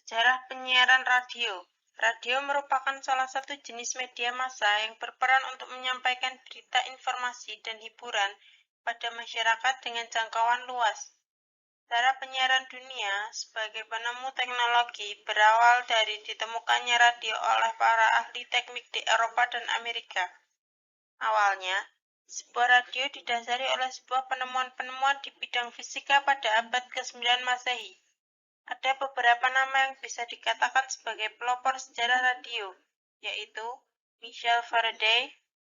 Sejarah penyiaran radio. Radio merupakan salah satu jenis media massa yang berperan untuk menyampaikan berita, informasi, dan hiburan pada masyarakat dengan jangkauan luas. Cara penyiaran dunia sebagai penemu teknologi berawal dari ditemukannya radio oleh para ahli teknik di Eropa dan Amerika. Awalnya, sebuah radio didasari oleh sebuah penemuan-penemuan di bidang fisika pada abad ke-9 Masehi. Ada beberapa nama yang bisa dikatakan sebagai pelopor sejarah radio, yaitu Michael Faraday,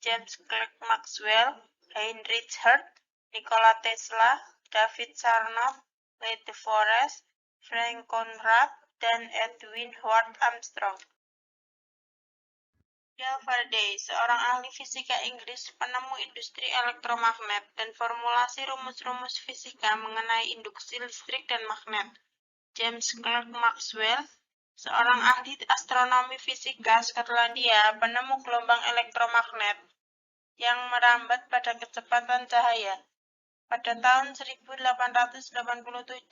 James Clerk Maxwell, Heinrich Hertz, Nikola Tesla, David Sarnoff, Lee De Forest, Frank Conrad, dan Edwin Howard Armstrong. Michael Faraday, seorang ahli fisika Inggris, penemu industri elektromagnet dan formulasi rumus-rumus fisika mengenai induksi listrik dan magnet. James Clerk Maxwell, seorang ahli astronomi fisika Skotlandia, penemu gelombang elektromagnet yang merambat pada kecepatan cahaya. Pada tahun 1887,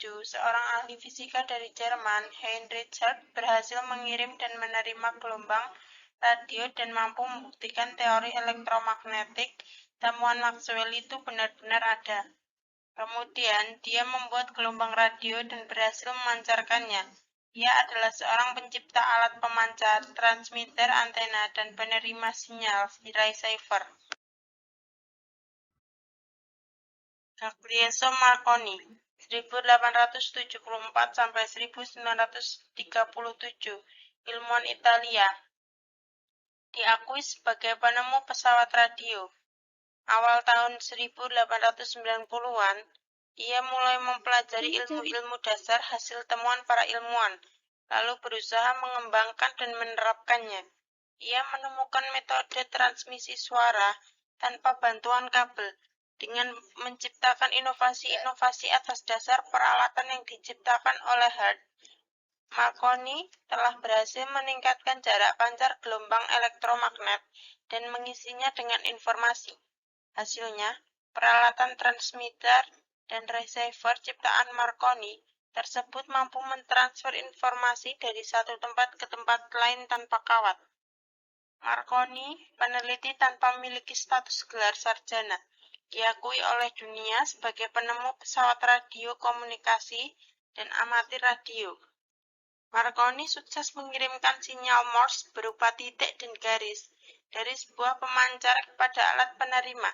seorang ahli fisika dari Jerman, Heinrich Hertz, berhasil mengirim dan menerima gelombang radio dan mampu membuktikan teori elektromagnetik. Temuan Maxwell itu benar-benar ada. Kemudian, dia membuat gelombang radio dan berhasil memancarkannya. Ia adalah seorang pencipta alat pemancar, transmitter, antena, dan penerima sinyal receiver. Gagliasso Marconi, 1874 sampai 1937, ilmuwan Italia. Diakui sebagai penemu pesawat radio. Awal tahun 1890-an, ia mulai mempelajari ilmu-ilmu dasar hasil temuan para ilmuwan, lalu berusaha mengembangkan dan menerapkannya. Ia menemukan metode transmisi suara tanpa bantuan kabel, dengan menciptakan inovasi-inovasi atas dasar peralatan yang diciptakan oleh Hertz. Marconi telah berhasil meningkatkan jarak pancar gelombang elektromagnet dan mengisinya dengan informasi. Hasilnya, peralatan transmitter dan receiver ciptaan Marconi tersebut mampu mentransfer informasi dari satu tempat ke tempat lain tanpa kawat. Marconi, peneliti tanpa memiliki status gelar sarjana, diakui oleh dunia sebagai penemu pesawat radio komunikasi dan amatir radio. Marconi sukses mengirimkan sinyal Morse berupa titik dan garis dari sebuah pemancar kepada alat penerima.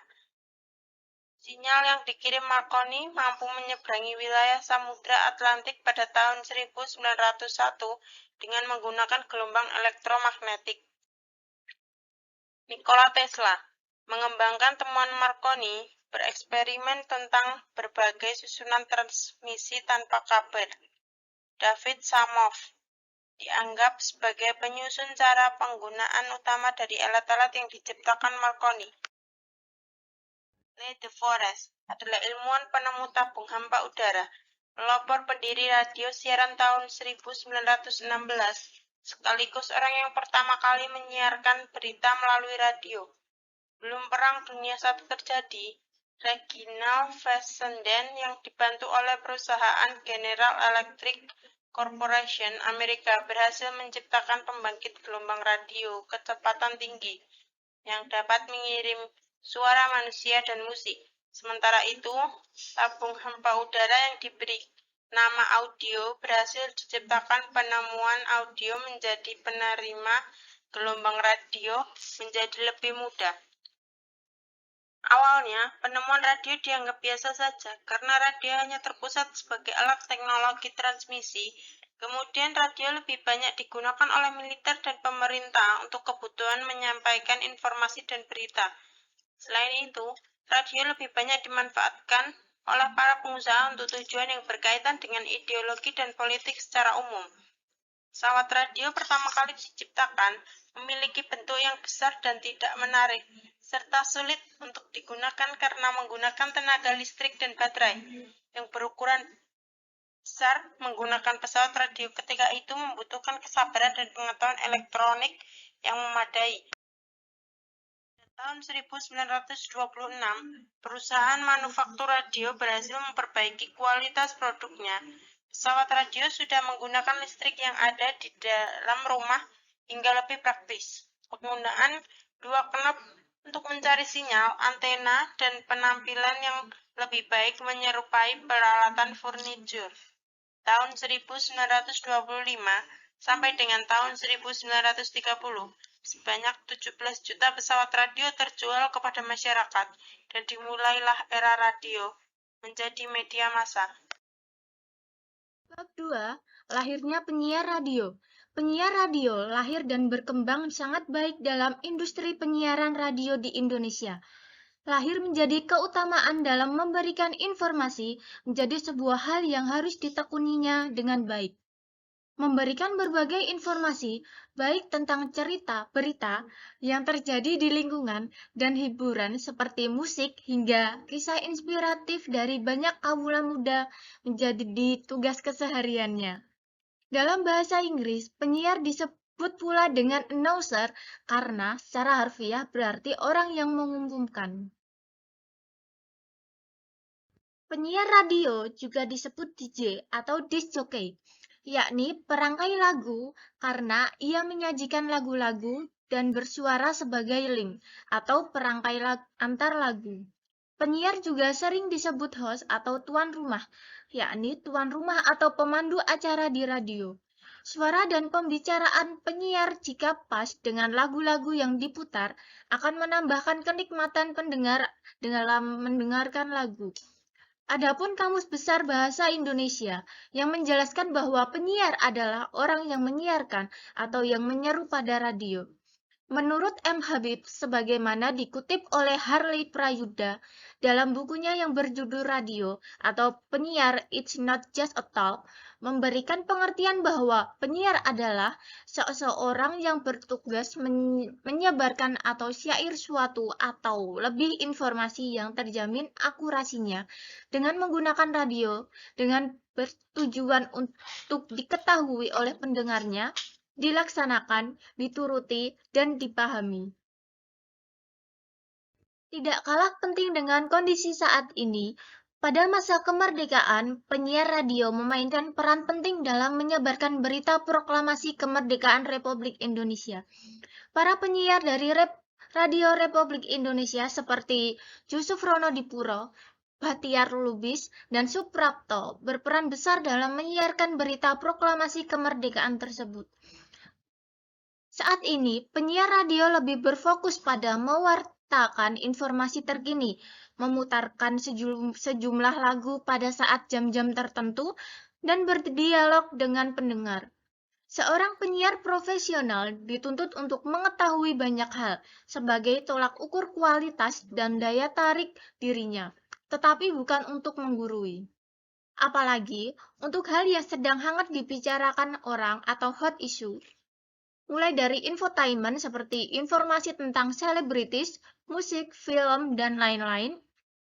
Sinyal yang dikirim Marconi mampu menyeberangi wilayah Samudra Atlantik pada tahun 1901 dengan menggunakan gelombang elektromagnetik. Nikola Tesla mengembangkan temuan Marconi, bereksperimen tentang berbagai susunan transmisi tanpa kabel. David Sarnoff dianggap sebagai penyusun cara penggunaan utama dari alat-alat yang diciptakan Marconi. Lee De Forest adalah ilmuwan penemu tabung hampa udara, pelopor pendiri radio siaran tahun 1916, sekaligus orang yang pertama kali menyiarkan berita melalui radio. Belum Perang Dunia I terjadi, Reginald Fessenden yang dibantu oleh perusahaan General Electric Corporation Amerika berhasil menciptakan pembangkit gelombang radio kecepatan tinggi yang dapat mengirim suara manusia dan musik. Sementara itu, tabung hampa udara yang diberi nama audio berhasil diciptakan. Penemuan audio menjadi penerima gelombang radio menjadi lebih mudah. Awalnya, penemuan radio dianggap biasa saja karena radio hanya terpusat sebagai alat teknologi transmisi. Kemudian radio lebih banyak digunakan oleh militer dan pemerintah untuk kebutuhan menyampaikan informasi dan berita. Selain itu, radio lebih banyak dimanfaatkan oleh para pengusaha untuk tujuan yang berkaitan dengan ideologi dan politik secara umum. Pesawat radio pertama kali diciptakan memiliki bentuk yang besar dan tidak menarik, serta sulit untuk digunakan karena menggunakan tenaga listrik dan baterai yang berukuran besar. Menggunakan pesawat radio ketika itu membutuhkan kesabaran dan pengetahuan elektronik yang memadai. Tahun 1926, perusahaan manufaktur radio berhasil memperbaiki kualitas produknya Pesawat radio sudah menggunakan listrik yang ada di dalam rumah hingga lebih praktis. Penggunaan dua knop untuk mencari sinyal, antena, dan penampilan yang lebih baik menyerupai peralatan furniture. Tahun 1925 sampai dengan tahun 1930, sebanyak 17 juta pesawat radio terjual kepada masyarakat dan dimulailah era radio menjadi media massa. Bab 2. Lahirnya penyiar radio. Penyiar radio lahir dan berkembang sangat baik dalam industri penyiaran radio di Indonesia. Lahir menjadi keutamaan dalam memberikan informasi menjadi sebuah hal yang harus ditekuninya dengan baik. Memberikan berbagai informasi, baik tentang cerita, berita yang terjadi di lingkungan, dan hiburan seperti musik hingga kisah inspiratif dari banyak kawula muda menjadi tugas kesehariannya. Dalam bahasa Inggris, penyiar disebut pula dengan announcer karena secara harfiah berarti orang yang mengumumkan. Penyiar radio juga disebut DJ atau disc jockey, yakni perangkai lagu karena ia menyajikan lagu-lagu dan bersuara sebagai link atau perangkai antar lagu. Penyiar juga sering disebut host atau tuan rumah, yakni tuan rumah atau pemandu acara di radio. Suara dan pembicaraan penyiar jika pas dengan lagu-lagu yang diputar akan menambahkan kenikmatan pendengar dalam mendengarkan lagu. Adapun Kamus Besar Bahasa Indonesia yang menjelaskan bahwa penyiar adalah orang yang menyiarkan atau yang menyeru pada radio. Menurut M. Habib, sebagaimana dikutip oleh Harley Prayudha dalam bukunya yang berjudul Radio atau Penyiar It's Not Just a Talk, memberikan pengertian bahwa penyiar adalah seseorang yang bertugas menyebarkan atau syair suatu atau lebih informasi yang terjamin akurasinya dengan menggunakan radio dengan bertujuan untuk diketahui oleh pendengarnya, dilaksanakan, dituruti, dan dipahami. Tidak kalah penting dengan kondisi saat ini, pada masa kemerdekaan, penyiar radio memainkan peran penting dalam menyebarkan berita proklamasi kemerdekaan Republik Indonesia. Para penyiar dari Radio Republik Indonesia seperti Yusuf Ronodipuro, Bhatiar Lubis, dan Suprapto berperan besar dalam menyiarkan berita proklamasi kemerdekaan tersebut. Saat ini, penyiar radio lebih berfokus pada mewartakan informasi terkini, memutarkan sejumlah lagu pada saat jam-jam tertentu, dan berdialog dengan pendengar. Seorang penyiar profesional dituntut untuk mengetahui banyak hal sebagai tolak ukur kualitas dan daya tarik dirinya, tetapi bukan untuk menggurui. Apalagi untuk hal yang sedang hangat dibicarakan orang atau hot issue. Mulai dari infotainment seperti informasi tentang selebritis, musik, film, dan lain-lain,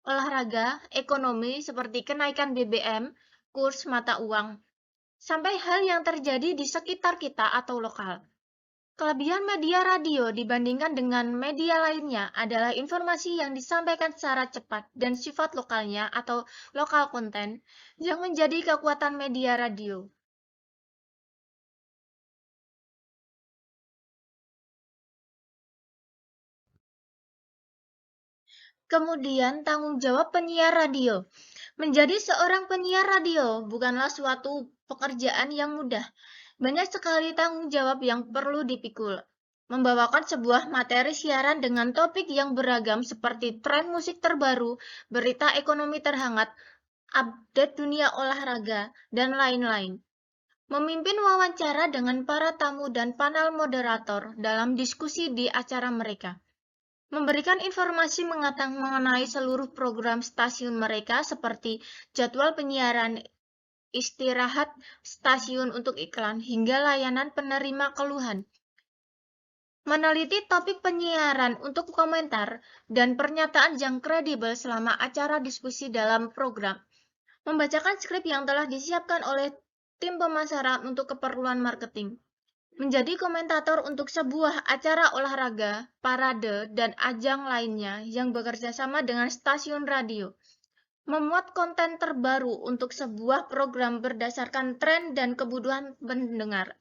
olahraga, ekonomi seperti kenaikan BBM, kurs mata uang, sampai hal yang terjadi di sekitar kita atau lokal. Kelebihan media radio dibandingkan dengan media lainnya adalah informasi yang disampaikan secara cepat dan sifat lokalnya atau lokal konten yang menjadi kekuatan media radio. Kemudian, tanggung jawab penyiar radio. Menjadi seorang penyiar radio bukanlah suatu pekerjaan yang mudah. Banyak sekali tanggung jawab yang perlu dipikul. Membawakan sebuah materi siaran dengan topik yang beragam seperti tren musik terbaru, berita ekonomi terhangat, update dunia olahraga, dan lain-lain. Memimpin wawancara dengan para tamu dan panel moderator dalam diskusi di acara mereka. Memberikan informasi mengenai seluruh program stasiun mereka seperti jadwal penyiaran, istirahat stasiun untuk iklan, hingga layanan penerima keluhan. Meneliti topik penyiaran untuk komentar dan pernyataan yang kredibel selama acara diskusi dalam program. Membacakan skrip yang telah disiapkan oleh tim pemasaran untuk keperluan marketing. Menjadi komentator untuk sebuah acara olahraga, parade, dan ajang lainnya yang bekerja sama dengan stasiun radio. Memuat konten terbaru untuk sebuah program berdasarkan tren dan kebutuhan pendengar.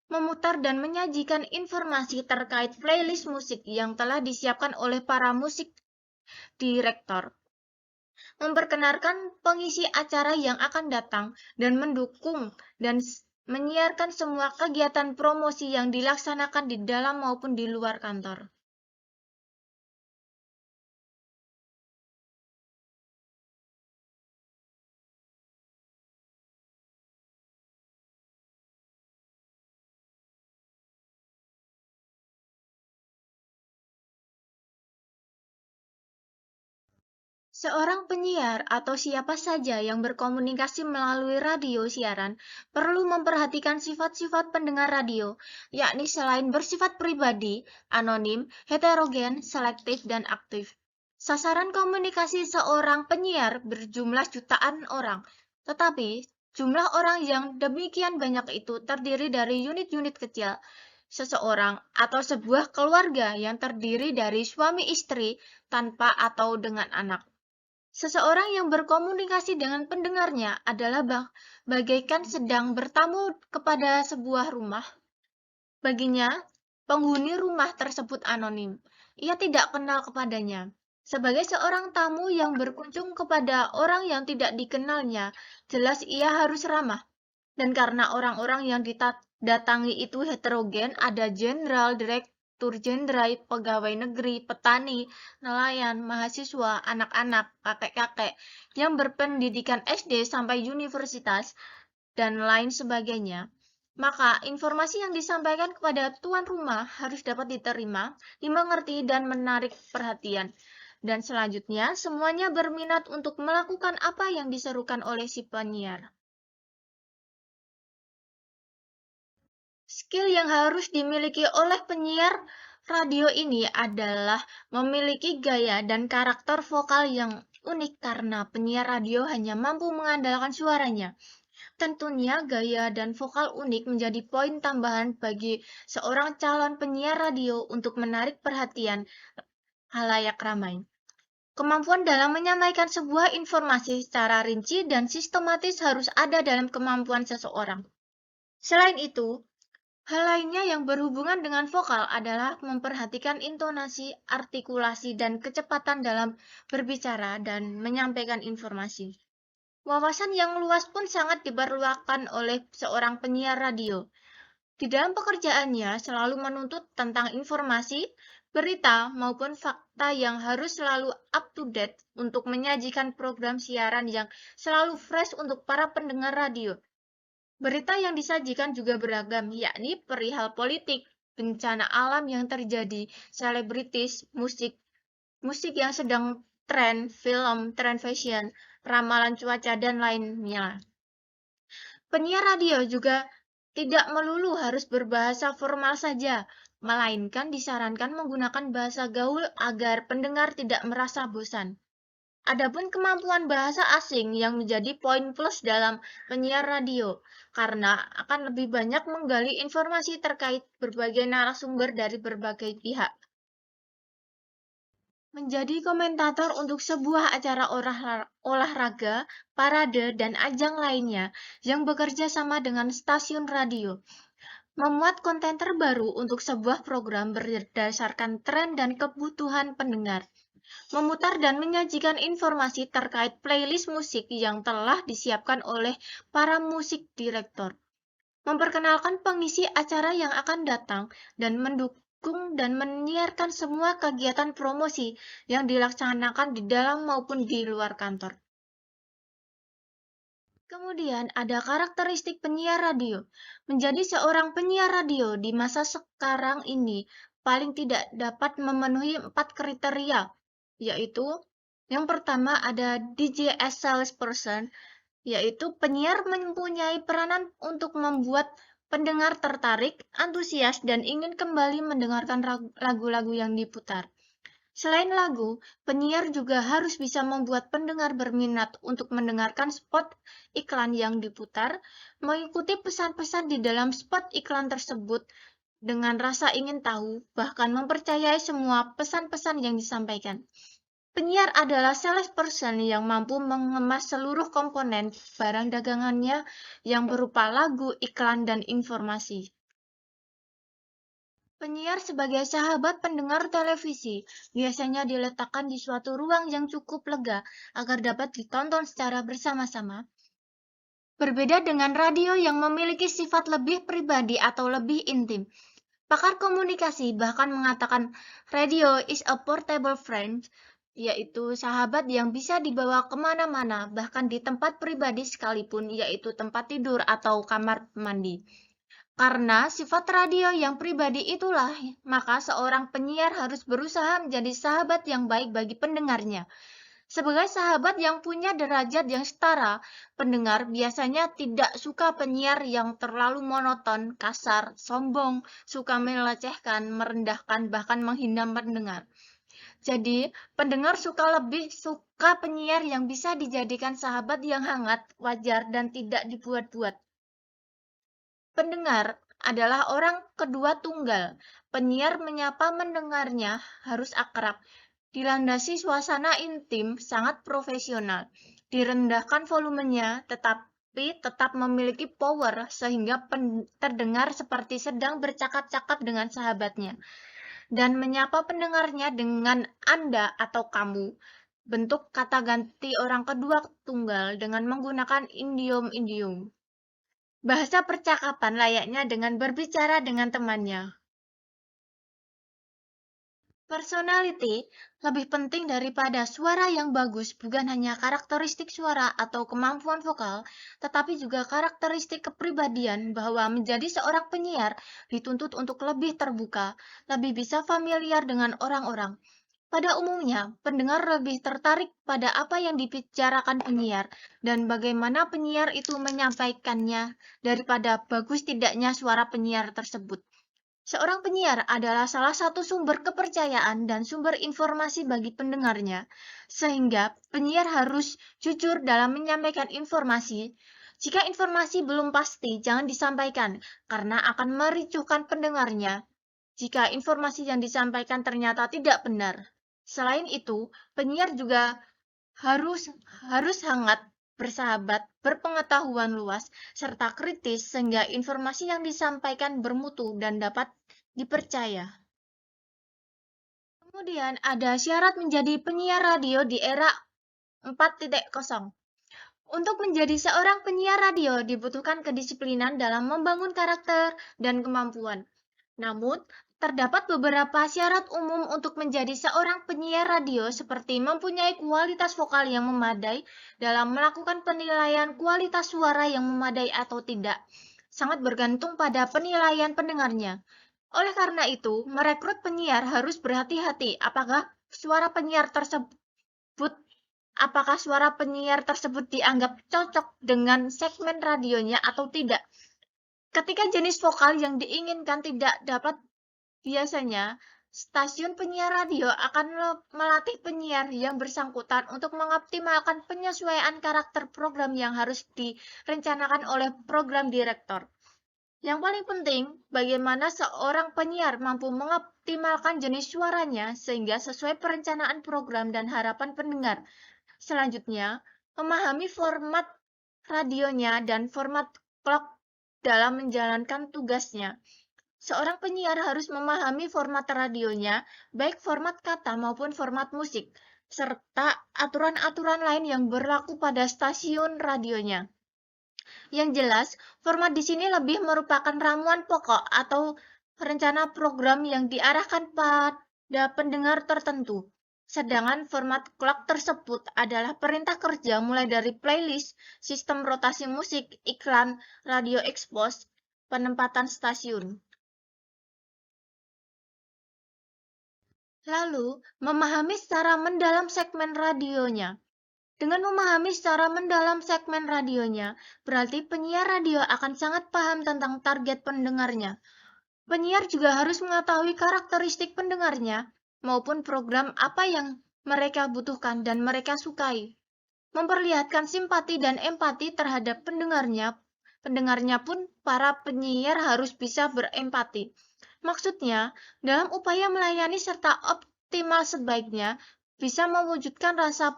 Memutar dan menyajikan informasi terkait playlist musik yang telah disiapkan oleh para musik direktor. Memperkenalkan pengisi acara yang akan datang dan mendukung dan menyiarkan semua kegiatan promosi yang dilaksanakan di dalam maupun di luar kantor. Seorang penyiar atau siapa saja yang berkomunikasi melalui radio siaran perlu memperhatikan sifat-sifat pendengar radio, yakni selain bersifat pribadi, anonim, heterogen, selektif, dan aktif. Sasaran komunikasi seorang penyiar berjumlah jutaan orang, tetapi jumlah orang yang demikian banyak itu terdiri dari unit-unit kecil, seseorang atau sebuah keluarga yang terdiri dari suami istri tanpa atau dengan anak. Seseorang yang berkomunikasi dengan pendengarnya adalah bagaikan sedang bertamu kepada sebuah rumah. Baginya, penghuni rumah tersebut anonim. Ia tidak kenal kepadanya. Sebagai seorang tamu yang berkunjung kepada orang yang tidak dikenalnya, jelas ia harus ramah. Dan karena orang-orang yang didatangi itu heterogen, ada jenderal, direktur jenderal, pegawai negeri, petani, nelayan, mahasiswa, anak-anak, kakek-kakek, yang berpendidikan SD sampai universitas, dan lain sebagainya. Maka informasi yang disampaikan kepada tuan rumah harus dapat diterima, dimengerti, dan menarik perhatian. Dan selanjutnya, semuanya berminat untuk melakukan apa yang diserukan oleh si penyiar. Skill yang harus dimiliki oleh penyiar radio ini adalah memiliki gaya dan karakter vokal yang unik karena penyiar radio hanya mampu mengandalkan suaranya. Tentunya gaya dan vokal unik menjadi poin tambahan bagi seorang calon penyiar radio untuk menarik perhatian halayak ramai. Kemampuan dalam menyampaikan sebuah informasi secara rinci dan sistematis harus ada dalam kemampuan seseorang. Selain itu, hal lainnya yang berhubungan dengan vokal adalah memperhatikan intonasi, artikulasi, dan kecepatan dalam berbicara dan menyampaikan informasi. Wawasan yang luas pun sangat diperlukan oleh seorang penyiar radio. Di dalam pekerjaannya selalu menuntut tentang informasi, berita, maupun fakta yang harus selalu up to date untuk menyajikan program siaran yang selalu fresh untuk para pendengar radio. Berita yang disajikan juga beragam, yakni perihal politik, bencana alam yang terjadi, selebritis, musik yang sedang tren, film, tren fashion, ramalan cuaca, dan lainnya. Penyiar radio juga tidak melulu harus berbahasa formal saja, melainkan disarankan menggunakan bahasa gaul agar pendengar tidak merasa bosan. Adapun kemampuan bahasa asing yang menjadi poin plus dalam penyiar radio, karena akan lebih banyak menggali informasi terkait berbagai narasumber dari berbagai pihak. Menjadi komentator untuk sebuah acara olahraga, parade, dan ajang lainnya yang bekerja sama dengan stasiun radio. Memuat konten terbaru untuk sebuah program berdasarkan tren dan kebutuhan pendengar. Memutar dan menyajikan informasi terkait playlist musik yang telah disiapkan oleh para musik direktor. Memperkenalkan pengisi acara yang akan datang dan mendukung dan menyiarkan semua kegiatan promosi yang dilaksanakan di dalam maupun di luar kantor. Kemudian ada karakteristik penyiar radio. Menjadi seorang penyiar radio di masa sekarang ini paling tidak dapat memenuhi 4 kriteria, yaitu yang pertama ada DJ as salesperson, yaitu penyiar mempunyai peranan untuk membuat pendengar tertarik, antusias, dan ingin kembali mendengarkan lagu-lagu yang diputar. Selain lagu, penyiar juga harus bisa membuat pendengar berminat untuk mendengarkan spot iklan yang diputar, mengikuti pesan-pesan di dalam spot iklan tersebut dengan rasa ingin tahu, bahkan mempercayai semua pesan-pesan yang disampaikan. Penyiar adalah salesperson yang mampu mengemas seluruh komponen barang dagangannya yang berupa lagu, iklan, dan informasi. Penyiar sebagai sahabat pendengar televisi biasanya diletakkan di suatu ruang yang cukup lega agar dapat ditonton secara bersama-sama. Berbeda dengan radio yang memiliki sifat lebih pribadi atau lebih intim. Pakar komunikasi bahkan mengatakan radio is a portable friend, yaitu sahabat yang bisa dibawa kemana-mana, bahkan di tempat pribadi sekalipun, yaitu tempat tidur atau kamar mandi. Karena sifat radio yang pribadi itulah, maka seorang penyiar harus berusaha menjadi sahabat yang baik bagi pendengarnya. Sebagai sahabat yang punya derajat yang setara, pendengar biasanya tidak suka penyiar yang terlalu monoton, kasar, sombong, suka melecehkan, merendahkan, bahkan menghina pendengar. Jadi, pendengar lebih suka penyiar yang bisa dijadikan sahabat yang hangat, wajar, dan tidak dibuat-buat. Pendengar adalah orang kedua tunggal. Penyiar menyapa mendengarnya harus akrab, dilandasi suasana intim sangat profesional, direndahkan volumenya tetapi tetap memiliki power sehingga terdengar seperti sedang bercakap-cakap dengan sahabatnya, dan menyapa pendengarnya dengan Anda atau kamu. Bentuk kata ganti orang kedua tunggal dengan menggunakan idiom-idiom. Bahasa percakapan layaknya dengan berbicara dengan temannya. Personality lebih penting daripada suara yang bagus, bukan hanya karakteristik suara atau kemampuan vokal, tetapi juga karakteristik kepribadian bahwa menjadi seorang penyiar dituntut untuk lebih terbuka, lebih bisa familiar dengan orang-orang. Pada umumnya, pendengar lebih tertarik pada apa yang dibicarakan penyiar dan bagaimana penyiar itu menyampaikannya daripada bagus tidaknya suara penyiar tersebut. Seorang penyiar adalah salah satu sumber kepercayaan dan sumber informasi bagi pendengarnya, sehingga penyiar harus jujur dalam menyampaikan informasi. Jika informasi belum pasti, jangan disampaikan karena akan mericuhkan pendengarnya jika informasi yang disampaikan ternyata tidak benar. Selain itu, penyiar juga harus hangat, bersahabat, berpengetahuan luas, serta kritis sehingga informasi yang disampaikan bermutu dan dapat dipercaya. Kemudian ada syarat menjadi penyiar radio di era 4.0. Untuk menjadi seorang penyiar radio dibutuhkan kedisiplinan dalam membangun karakter dan kemampuan. Namun, terdapat beberapa syarat umum untuk menjadi seorang penyiar radio seperti mempunyai kualitas vokal yang memadai dalam melakukan penilaian kualitas suara yang memadai atau tidak. Sangat bergantung pada penilaian pendengarnya. Oleh karena itu, merekrut penyiar harus berhati-hati apakah suara penyiar tersebut dianggap cocok dengan segmen radionya atau tidak. Ketika jenis vokal yang diinginkan tidak dapat, biasanya stasiun penyiar radio akan melatih penyiar yang bersangkutan untuk mengoptimalkan penyesuaian karakter program yang harus direncanakan oleh program direktor. Yang paling penting, bagaimana seorang penyiar mampu mengoptimalkan jenis suaranya sehingga sesuai perencanaan program dan harapan pendengar. Selanjutnya, memahami format radionya dan format clock dalam menjalankan tugasnya. Seorang penyiar harus memahami format radionya, baik format kata maupun format musik, serta aturan-aturan lain yang berlaku pada stasiun radionya. Yang jelas, format di sini lebih merupakan ramuan pokok atau rencana program yang diarahkan pada pendengar tertentu. Sedangkan format clock tersebut adalah perintah kerja mulai dari playlist, sistem rotasi musik, iklan, radio expose, penempatan stasiun. Lalu, memahami secara mendalam segmen radionya. Dengan memahami secara mendalam segmen radionya, berarti penyiar radio akan sangat paham tentang target pendengarnya. Penyiar juga harus mengetahui karakteristik pendengarnya maupun program apa yang mereka butuhkan dan mereka sukai. Memperlihatkan simpati dan empati terhadap pendengarnya. Pendengarnya pun para penyiar harus bisa berempati. Maksudnya, dalam upaya melayani serta optimal sebaiknya, bisa mewujudkan rasa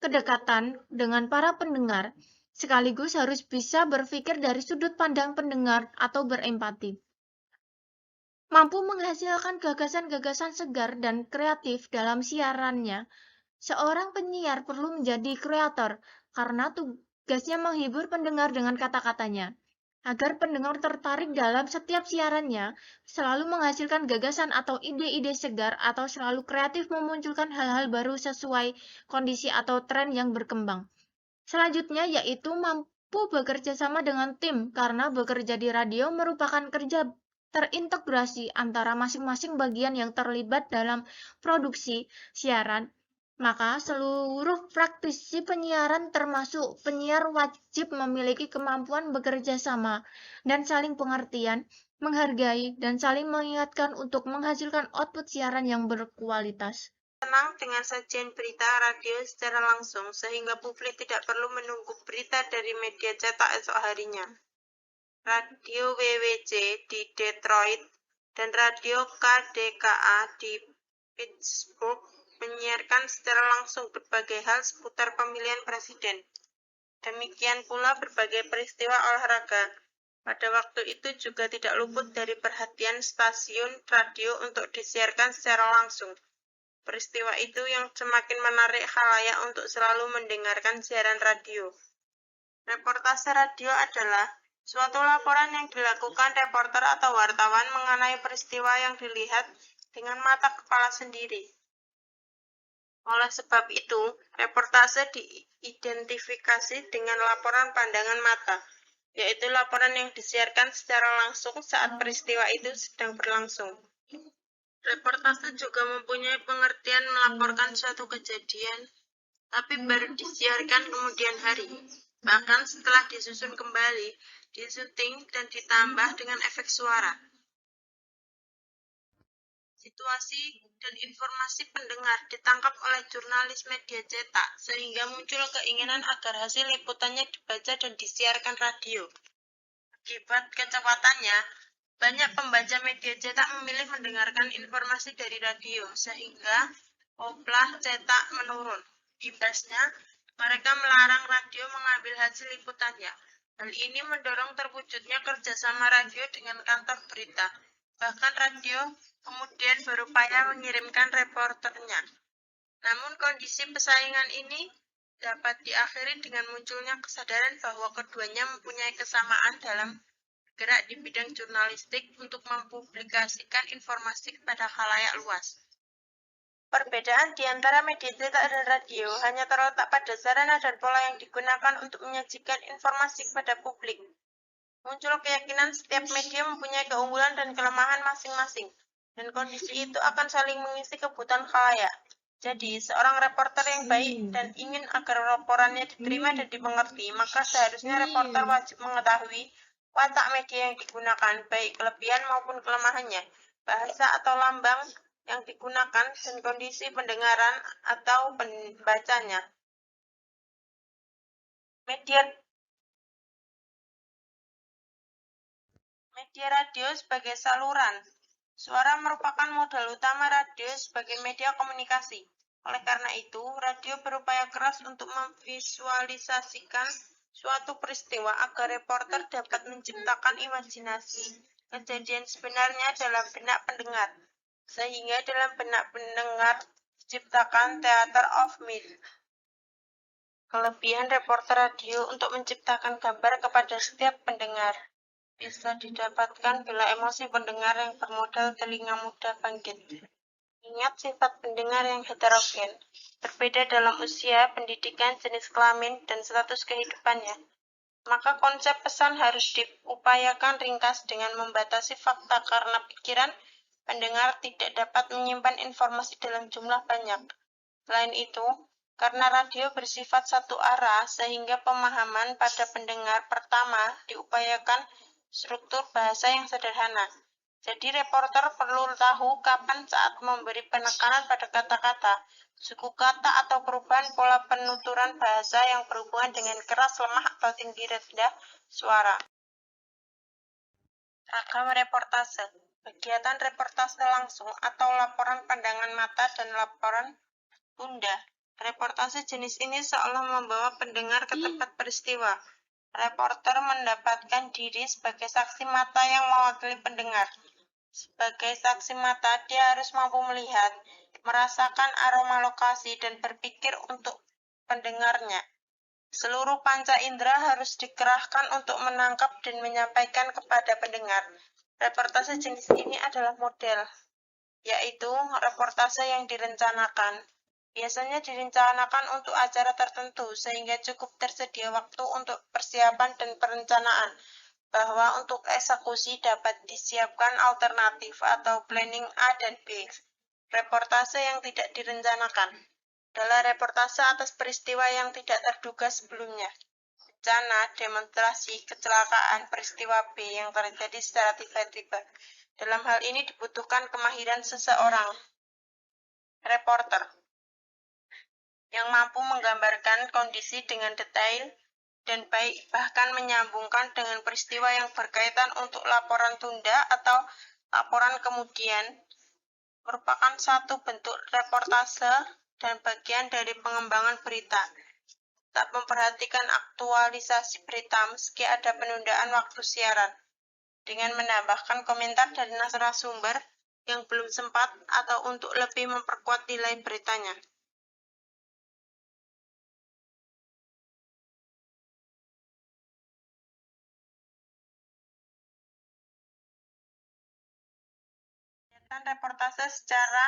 kedekatan dengan para pendengar, sekaligus harus bisa berpikir dari sudut pandang pendengar atau berempati. Mampu menghasilkan gagasan-gagasan segar dan kreatif dalam siarannya, seorang penyiar perlu menjadi kreator karena tugasnya menghibur pendengar dengan kata-katanya. Agar pendengar tertarik dalam setiap siarannya, selalu menghasilkan gagasan atau ide-ide segar atau selalu kreatif memunculkan hal-hal baru sesuai kondisi atau tren yang berkembang. Selanjutnya yaitu mampu bekerja sama dengan tim, karena bekerja di radio merupakan kerja terintegrasi antara masing-masing bagian yang terlibat dalam produksi siaran. Maka seluruh praktisi penyiaran termasuk penyiar wajib memiliki kemampuan bekerja sama dan saling pengertian, menghargai, dan saling mengingatkan untuk menghasilkan output siaran yang berkualitas. Senang dengan sajian berita radio secara langsung, sehingga publik tidak perlu menunggu berita dari media cetak esok harinya. Radio WWJ di Detroit dan Radio KDKA di Pittsburgh menyiarkan secara langsung berbagai hal seputar pemilihan presiden. Demikian pula berbagai peristiwa olahraga. Pada waktu itu juga tidak luput dari perhatian stasiun radio untuk disiarkan secara langsung. Peristiwa itu yang semakin menarik khalayak untuk selalu mendengarkan siaran radio. Reportase radio adalah suatu laporan yang dilakukan reporter atau wartawan mengenai peristiwa yang dilihat dengan mata kepala sendiri. Oleh sebab itu, reportase diidentifikasi dengan laporan pandangan mata, yaitu laporan yang disiarkan secara langsung saat peristiwa itu sedang berlangsung. Reportase juga mempunyai pengertian melaporkan suatu kejadian, tapi baru disiarkan kemudian hari, bahkan setelah disusun kembali, disyuting, dan ditambah dengan efek suara. Situasi dan informasi pendengar ditangkap oleh jurnalis media cetak, sehingga muncul keinginan agar hasil liputannya dibaca dan disiarkan radio. Akibat kecepatannya, banyak pembaca media cetak memilih mendengarkan informasi dari radio, sehingga jumlah cetak menurun. Imbasnya, mereka melarang radio mengambil hasil liputannya. Hal ini mendorong terwujudnya kerjasama radio dengan kantor berita. Bahkan radio kemudian berupaya mengirimkan reporternya. Namun kondisi persaingan ini dapat diakhiri dengan munculnya kesadaran bahwa keduanya mempunyai kesamaan dalam bergerak di bidang jurnalistik untuk mempublikasikan informasi kepada khalayak luas. Perbedaan di antara media cetak dan radio hanya terletak pada sarana dan pola yang digunakan untuk menyajikan informasi kepada publik. Muncul keyakinan setiap media mempunyai keunggulan dan kelemahan masing-masing, dan kondisi itu akan saling mengisi kebutuhan khalayak. Jadi, seorang reporter yang baik dan ingin agar laporannya diterima dan dimengerti, maka seharusnya reporter wajib mengetahui watak media yang digunakan, baik kelebihan maupun kelemahannya, bahasa atau lambang yang digunakan, dan kondisi pendengaran atau pembacanya. Media radio sebagai saluran. Suara merupakan modal utama radio sebagai media komunikasi. Oleh karena itu, radio berupaya keras untuk memvisualisasikan suatu peristiwa agar reporter dapat menciptakan imajinasi kejadian sebenarnya dalam benak pendengar, sehingga dalam benak pendengar diciptakan theater of myth. Kelebihan reporter radio untuk menciptakan gambar kepada setiap pendengar bisa didapatkan bila emosi pendengar yang bermodal telinga mudah bangkit. Ingat sifat pendengar yang heterogen, berbeda dalam usia, pendidikan, jenis kelamin, dan status kehidupannya. Maka konsep pesan harus diupayakan ringkas dengan membatasi fakta karena pikiran pendengar tidak dapat menyimpan informasi dalam jumlah banyak. Selain itu, karena radio bersifat satu arah sehingga pemahaman pada pendengar pertama diupayakan struktur bahasa yang sederhana. Jadi reporter perlu tahu kapan saat memberi penekanan pada kata-kata, suku kata atau perubahan pola penuturan bahasa yang berhubungan dengan keras, lemah, atau tinggi rendah suara. Ragam reportase. Kegiatan reportase langsung atau laporan pandangan mata dan laporan tunda. Reportase jenis ini seolah membawa pendengar ke tempat peristiwa. Reporter mendapatkan diri sebagai saksi mata yang mewakili pendengar. Sebagai saksi mata, dia harus mampu melihat, merasakan aroma lokasi, dan berpikir untuk pendengarnya. Seluruh panca indera harus dikerahkan untuk menangkap dan menyampaikan kepada pendengar. Reportase jenis ini adalah model, yaitu reportase yang direncanakan. Biasanya direncanakan untuk acara tertentu, sehingga cukup tersedia waktu untuk persiapan dan perencanaan, bahwa untuk eksekusi dapat disiapkan alternatif atau planning A dan B. Reportase yang tidak direncanakan adalah reportase atas peristiwa yang tidak terduga sebelumnya. Bencana, demonstrasi, kecelakaan, peristiwa B yang terjadi secara tiba-tiba. Dalam hal ini dibutuhkan kemahiran seseorang reporter yang mampu menggambarkan kondisi dengan detail dan baik, bahkan menyambungkan dengan peristiwa yang berkaitan untuk laporan tunda atau laporan kemudian, merupakan satu bentuk reportase dan bagian dari pengembangan berita. Tak memperhatikan aktualisasi berita meski ada penundaan waktu siaran, dengan menambahkan komentar dari narasumber yang belum sempat atau untuk lebih memperkuat nilai beritanya. Reportase secara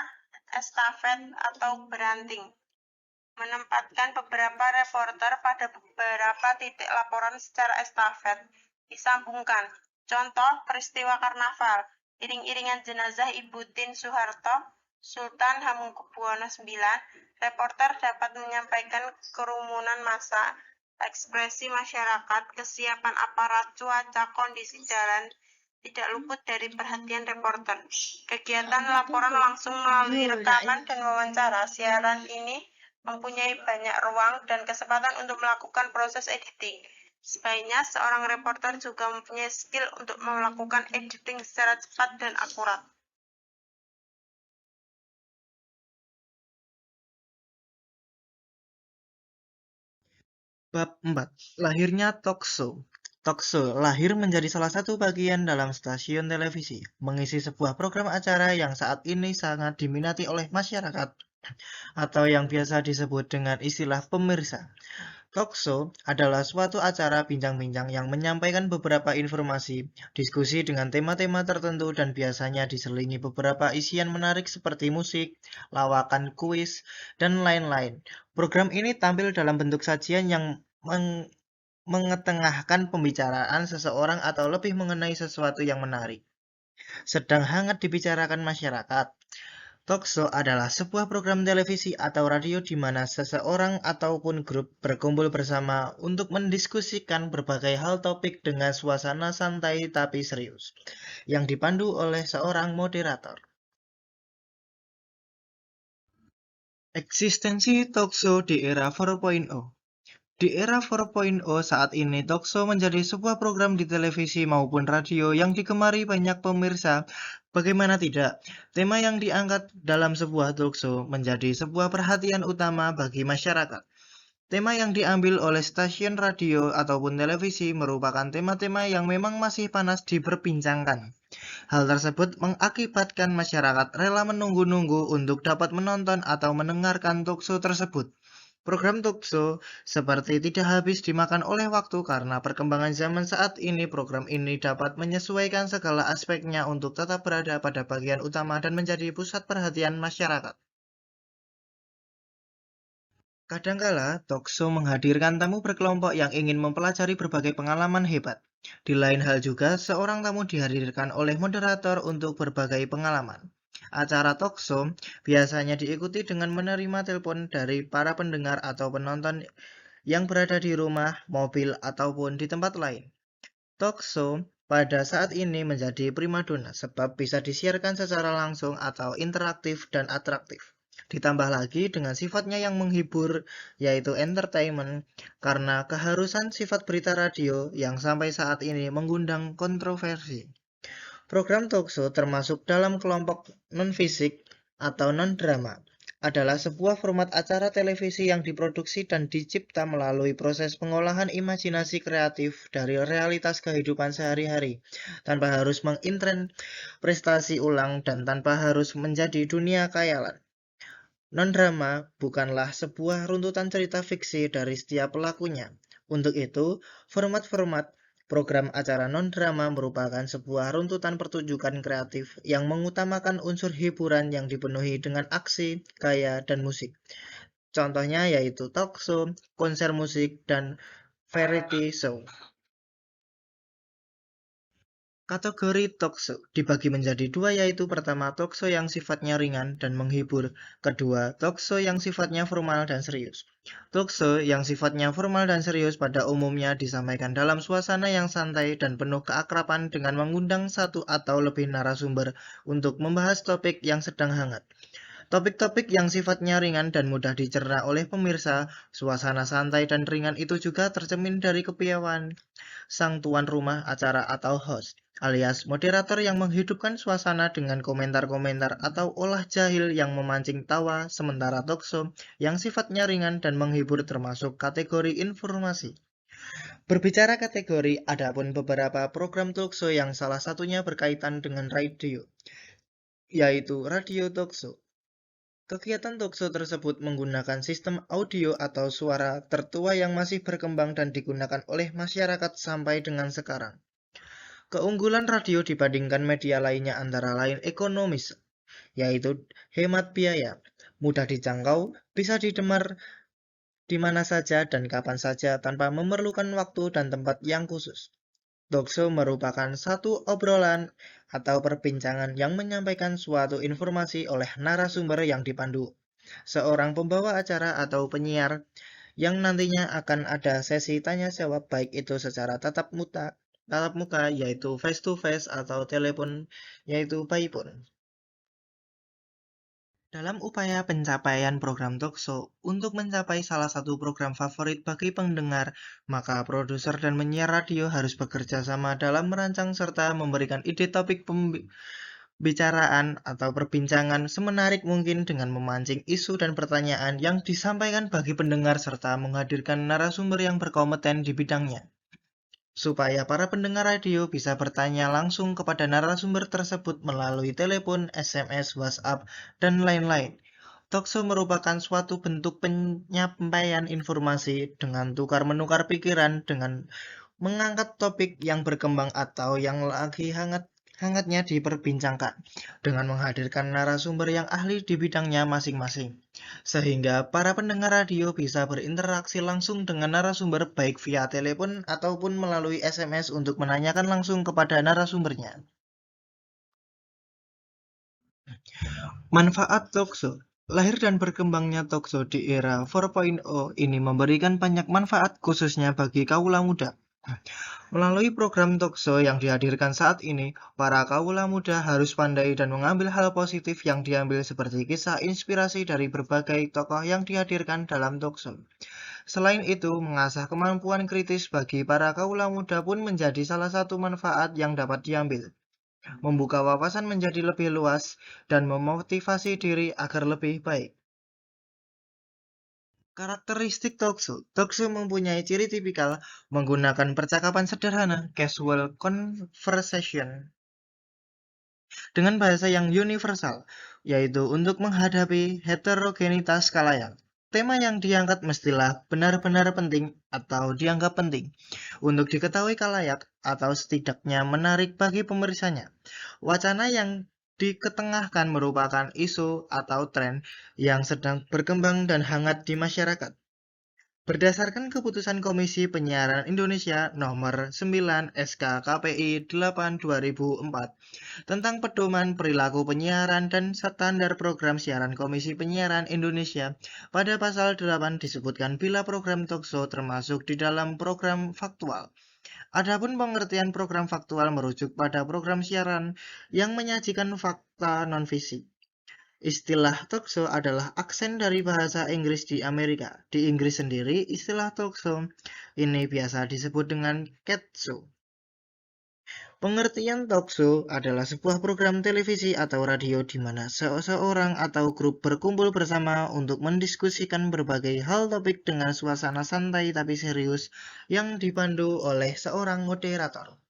estafet atau beranting menempatkan beberapa reporter pada beberapa titik laporan secara estafet disambungkan. Contoh peristiwa karnaval, iring-iringan jenazah Ibu Tin Soeharto, Sultan Hamengkubuwono IX, reporter dapat menyampaikan kerumunan massa, ekspresi masyarakat, kesiapan aparat, cuaca, kondisi jalan, tidak luput dari perhatian reporter. Kegiatan laporan langsung melalui rekaman dan wawancara. Siaran ini mempunyai banyak ruang dan kesempatan untuk melakukan proses editing. Sebaiknya seorang reporter juga mempunyai skill untuk melakukan editing secara cepat dan akurat. Bab 4. Lahirnya talkshow. Talkshow lahir menjadi salah satu bagian dalam stasiun televisi, mengisi sebuah program acara yang saat ini sangat diminati oleh masyarakat, atau yang biasa disebut dengan istilah pemirsa. Talkshow adalah suatu acara bincang-bincang yang menyampaikan beberapa informasi, diskusi dengan tema-tema tertentu, dan biasanya diselingi beberapa isian menarik seperti musik, lawakan, kuis, dan lain-lain. Program ini tampil dalam bentuk sajian yang mengetengahkan pembicaraan seseorang atau lebih mengenai sesuatu yang menarik, sedang hangat dibicarakan masyarakat. Talkshow adalah sebuah program televisi atau radio di mana seseorang ataupun grup berkumpul bersama untuk mendiskusikan berbagai hal topik dengan suasana santai tapi serius, yang dipandu oleh seorang moderator. Eksistensi talkshow di era 4.0. Di era 4.0 saat ini, talkshow menjadi sebuah program di televisi maupun radio yang digemari banyak pemirsa. Bagaimana tidak, tema yang diangkat dalam sebuah talkshow menjadi sebuah perhatian utama bagi masyarakat. Tema yang diambil oleh stasiun radio ataupun televisi merupakan tema-tema yang memang masih panas diperbincangkan. Hal tersebut mengakibatkan masyarakat rela menunggu-nunggu untuk dapat menonton atau mendengarkan talkshow tersebut. Program talkshow seperti tidak habis dimakan oleh waktu karena perkembangan zaman saat ini. Program ini dapat menyesuaikan segala aspeknya untuk tetap berada pada bagian utama dan menjadi pusat perhatian masyarakat. Kadangkala, talkshow menghadirkan tamu berkelompok yang ingin mempelajari berbagai pengalaman hebat. Di lain hal juga, seorang tamu dihadirkan oleh moderator untuk berbagai pengalaman. Acara talkshow biasanya diikuti dengan menerima telepon dari para pendengar atau penonton yang berada di rumah, mobil, ataupun di tempat lain. Talkshow pada saat ini menjadi primadona sebab bisa disiarkan secara langsung atau interaktif dan atraktif. Ditambah lagi dengan sifatnya yang menghibur, yaitu entertainment, karena keharusan sifat berita radio yang sampai saat ini mengundang kontroversi. Program talkshow termasuk dalam kelompok non-fisik atau non-drama. adalah sebuah format acara televisi yang diproduksi dan dicipta melalui proses pengolahan imajinasi kreatif dari realitas kehidupan sehari-hari, tanpa harus menginterpretasi ulang dan tanpa harus menjadi dunia khayalan. Non-drama bukanlah sebuah runtutan cerita fiksi dari setiap pelakunya. Untuk itu, format-format program acara non-drama merupakan sebuah runtutan pertunjukan kreatif yang mengutamakan unsur hiburan yang dipenuhi dengan aksi, gaya, dan musik. Contohnya yaitu talk show, konser musik, dan variety show. Kategori talk show dibagi menjadi dua, yaitu pertama talk show yang sifatnya ringan dan menghibur, kedua talk show yang sifatnya formal dan serius. Talk show yang sifatnya formal dan serius pada umumnya disampaikan dalam suasana yang santai dan penuh keakraban dengan mengundang satu atau lebih narasumber untuk membahas topik yang sedang hangat. Topik-topik yang sifatnya ringan dan mudah dicerna oleh pemirsa, suasana santai dan ringan itu juga tercermin dari kepiawaian sang tuan rumah acara atau host, alias moderator yang menghidupkan suasana dengan komentar-komentar atau olah jahil yang memancing tawa, sementara talkshow yang sifatnya ringan dan menghibur termasuk kategori informasi. Berbicara kategori, adapun beberapa program talkshow yang salah satunya berkaitan dengan radio, yaitu radio talkshow. Kegiatan talkshow tersebut menggunakan sistem audio atau suara tertua yang masih berkembang dan digunakan oleh masyarakat sampai dengan sekarang. Keunggulan radio dibandingkan media lainnya antara lain ekonomis, yaitu hemat biaya, mudah dijangkau, bisa didengar di mana saja dan kapan saja tanpa memerlukan waktu dan tempat yang khusus. Talkshow merupakan satu obrolan atau perbincangan yang menyampaikan suatu informasi oleh narasumber yang dipandu seorang pembawa acara atau penyiar, yang nantinya akan ada sesi tanya jawab baik itu secara tatap muka yaitu face to face atau telepon yaitu by phone. Dalam upaya pencapaian program talkshow untuk mencapai salah satu program favorit bagi pendengar, maka produser dan penyiar radio harus bekerja sama dalam merancang serta memberikan ide topik pembicaraan atau perbincangan semenarik mungkin dengan memancing isu dan pertanyaan yang disampaikan bagi pendengar serta menghadirkan narasumber yang berkompeten di bidangnya, supaya para pendengar radio bisa bertanya langsung kepada narasumber tersebut melalui telepon, SMS, WhatsApp, dan lain-lain. Talkshow merupakan suatu bentuk penyampaian informasi dengan tukar-menukar pikiran dengan mengangkat topik yang berkembang atau yang lagi hangatnya diperbincangkan dengan menghadirkan narasumber yang ahli di bidangnya masing-masing, sehingga para pendengar radio bisa berinteraksi langsung dengan narasumber baik via telepon ataupun melalui SMS untuk menanyakan langsung kepada narasumbernya. Manfaat talkshow. Lahir dan berkembangnya talkshow di era 4.0 ini memberikan banyak manfaat khususnya bagi kaula muda. Melalui program talkshow yang dihadirkan saat ini, para kaula muda harus pandai dan mengambil hal positif yang diambil seperti kisah inspirasi dari berbagai tokoh yang dihadirkan dalam talkshow. Selain itu, mengasah kemampuan kritis bagi para kaula muda pun menjadi salah satu manfaat yang dapat diambil. Membuka wawasan menjadi lebih luas dan memotivasi diri agar lebih baik. Karakteristik talkshow. Talkshow mempunyai ciri tipikal menggunakan percakapan sederhana, casual conversation, dengan bahasa yang universal, yaitu untuk menghadapi heterogenitas khalayak. Tema yang diangkat mestilah benar-benar penting atau dianggap penting untuk diketahui khalayak atau setidaknya menarik bagi pemirsanya. Wacana yang diketengahkan merupakan isu atau tren yang sedang berkembang dan hangat di masyarakat. Berdasarkan keputusan Komisi Penyiaran Indonesia Nomor 9 SK KPI 8/2004 tentang pedoman perilaku penyiaran dan standar program siaran Komisi Penyiaran Indonesia, pada pasal 8 disebutkan bila program talkshow termasuk di dalam program faktual. Adapun pengertian program faktual merujuk pada program siaran yang menyajikan fakta non-fisik. Istilah talkshow adalah aksen dari bahasa Inggris di Amerika. Di Inggris sendiri, istilah talkshow ini biasa disebut dengan cat show. Pengertian talkshow adalah sebuah program televisi atau radio di mana seseorang atau grup berkumpul bersama untuk mendiskusikan berbagai hal topik dengan suasana santai tapi serius yang dipandu oleh seorang moderator.